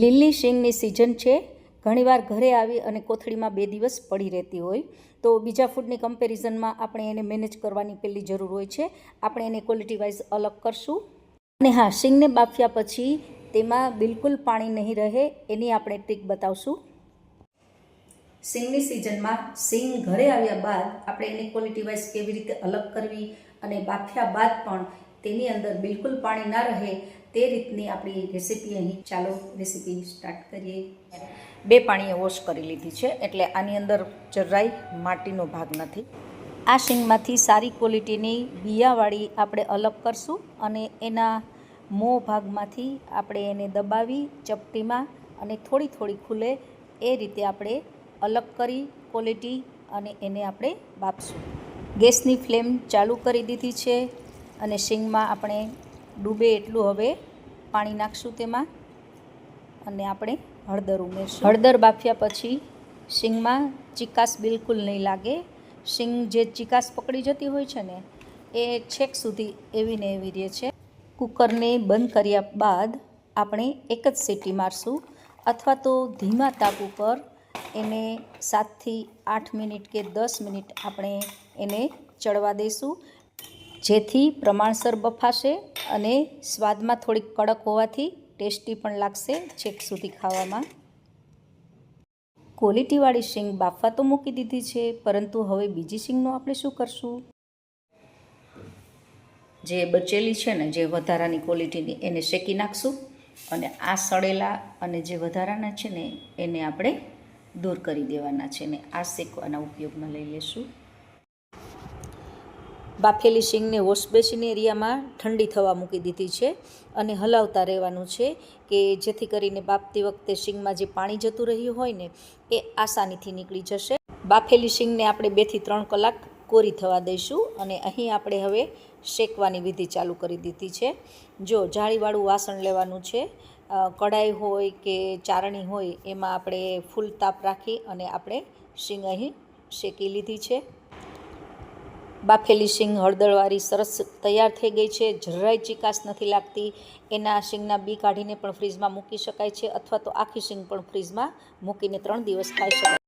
લીલી શીંગની season છે. ઘણીવાર ઘરે આવી અને કોથળીમાં 2 દિવસ પડી રહેતી હોય તો બીજા ફૂડની કમ્પેરિઝનમાં આપણે એને મેનેજ કરવાની પહેલી જરૂર હોય છે. આપણે એને ક્વોલિટી વાઇઝ અલગ કરશું. અને હા, શીંગને બાફ્યા પછી તેમાં બિલકુલ પાણી નહીં રહે એની આપણે ટ્રીક બતાવશું. શીંગની સિઝનમાં શીંગ ઘરે આવ્યા બાદ આપણે એની ક્વોલિટી વાઇઝ કેવી રીતે અલગ કરવી અને બાફ્યા બાદ પણ તેની અંદર બિલકુલ પાણી ના રહે તે રીતની આપણી રેસીપી અહીં. ચાલો રેસીપી સ્ટાર્ટ કરીએ. 2 પાણીએ વોશ કરી લીધી છે, એટલે આની અંદર જરાય માટીનો ભાગ નથી. આ શીંગમાંથી સારી ક્વોલિટીની બિયાવાળી આપણે અલગ કરશું અને એના મોં ભાગમાંથી આપણે એને દબાવી ચપટીમાં અને થોડી થોડી ખુલે એ રીતે આપણે અલગ કરી ક્વોલિટી અને એને આપણે બાફશું. ગેસની ફ્લેમ ચાલુ કરી દીધી છે અને શીંગમાં આપણે ડૂબે એટલું હવે પાણી નાખશું તેમાં અને આપણે હળદર ઉમેરશું. હળદર બાફ્યા પછી શીંગમાં ચીકાશ બિલકુલ નહીં લાગે. શીંગ જે ચીકાશ પકડી જતી હોય છે ને એ છેક સુધી એવી ને એવી રહે છે. કુકરને બંધ કર્યા બાદ આપણે એક જ સીટી મારશું અથવા તો ધીમા તાપ ઉપર એને 7 થી 8 મિનિટ કે 10 મિનિટ આપણે એને ચડવા દઈશું, જેથી પ્રમાણસર બફાશે અને સ્વાદમાં થોડીક કડક હોવાથી ટેસ્ટી પણ લાગશે છેક સુધી ખાવામાં. ક્વોલિટીવાળી શીંગ બાફવા તો મૂકી દીધી છે, પરંતુ હવે બીજી શીંગનું આપણે શું કરશું? જે બચેલી છે ને, જે વધારાની ક્વોલિટીની, એને શેકી નાખશું અને આ સળેલા અને જે વધારાના છે ને એને આપણે દૂર કરી દેવાના છે ને આ શેકવાના ઉપયોગમાં લઈ લેશું. બાફેલી શીંગને વોશ બેસિન એરિયામાં ઠંડી થવા મૂકી દીધી છે અને હલાવતા રહેવાનું છે કે જેથી કરીને બાફતી વખતે શીંગમાં જે પાણી જતું રહ્યું હોય ને એ આસાનીથી નીકળી જશે. બાફેલી શીંગને આપણે 2 થી 3 કલાક કોરી થવા દઈશું અને અહીં આપણે હવે શેકવાની વિધિ ચાલુ કરી દીધી છે. જો જાળીવાળું વાસણ લેવાનું છે, કઢાઈ હોય કે ચારણી હોય એમાં આપણે ફૂલ તાપ રાખી અને આપણે શીંગ અહીં શેકી લીધી છે. બાફેલી શીંગ હળદરવાળી સરસ તૈયાર થઈ ગઈ છે. જરાય ચીકાશ નથી લાગતી. એના શીંગના બી કાઢીને પણ ફ્રીજમાં મૂકી શકાય છે અથવા તો આખી શીંગ પણ ફ્રીજમાં મૂકીને 3 દિવસ ખાઈ શકાય.